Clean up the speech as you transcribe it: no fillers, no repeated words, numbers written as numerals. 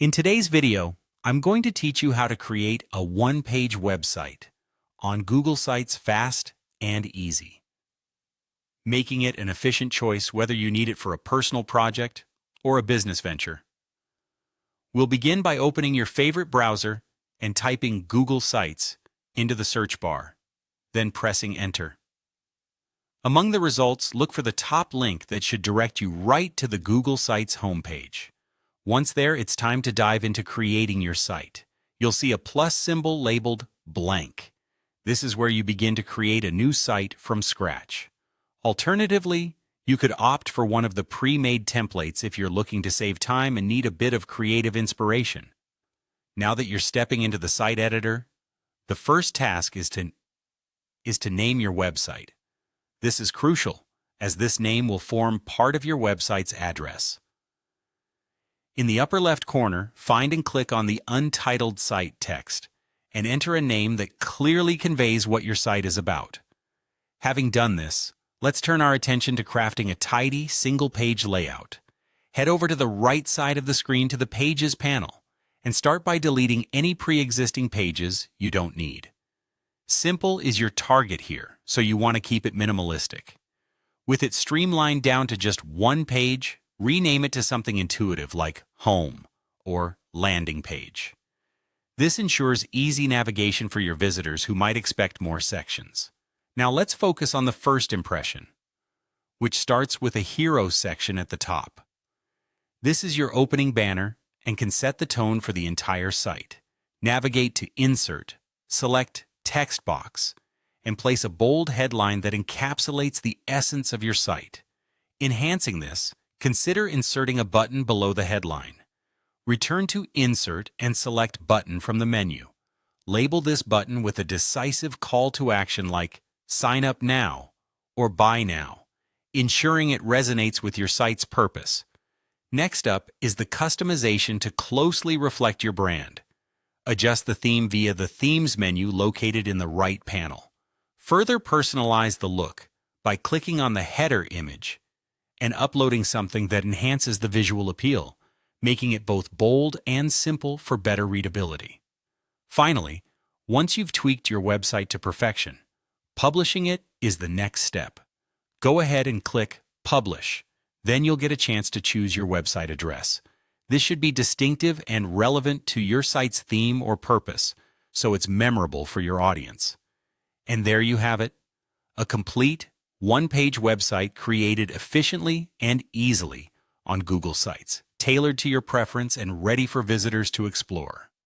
In today's video, I'm going to teach you how to create a one-page website on Google Sites fast and easy, making it an efficient choice whether you need it for a personal project or a business venture. We'll begin by opening your favorite browser and typing Google Sites into the search bar, then pressing Enter. Among the results, look for the top link that should direct you right to the Google Sites homepage. Once there, it's time to dive into creating your site. You'll see a plus symbol labeled blank. This is where you begin to create a new site from scratch. Alternatively, you could opt for one of the pre-made templates if you're looking to save time and need a bit of creative inspiration. Now that you're stepping into the site editor, the first task is to name your website. This is crucial, as this name will form part of your website's address. In the upper left corner, find and click on the Untitled Site text and enter a name that clearly conveys what your site is about. Having done this, let's turn our attention to crafting a tidy, single-page layout. Head over to the right side of the screen to the Pages panel and start by deleting any pre-existing pages you don't need. Simple is your target here, so you want to keep it minimalistic. With it streamlined down to just one page, rename it to something intuitive like Home or Landing Page. This ensures easy navigation for your visitors who might expect more sections. Now let's focus on the first impression, which starts with a hero section at the top. This is your opening banner and can set the tone for the entire site. Navigate to Insert, select Text Box, and place a bold headline that encapsulates the essence of your site. Enhancing this, consider inserting a button below the headline. Return to Insert and select Button from the menu. Label this button with a decisive call to action like Sign Up Now or Buy Now, ensuring it resonates with your site's purpose. Next up is the customization to closely reflect your brand. Adjust the theme via the Themes menu located in the right panel. Further personalize the look by clicking on the header image and uploading something that enhances the visual appeal, making it both bold and simple for better readability. Finally, once you've tweaked your website to perfection, publishing it is the next step. Go ahead and click Publish. Then you'll get a chance to choose your website address. This should be distinctive and relevant to your site's theme or purpose, so it's memorable for your audience. And there you have it, a complete, one-page website created efficiently and easily on Google Sites, tailored to your preference and ready for visitors to explore.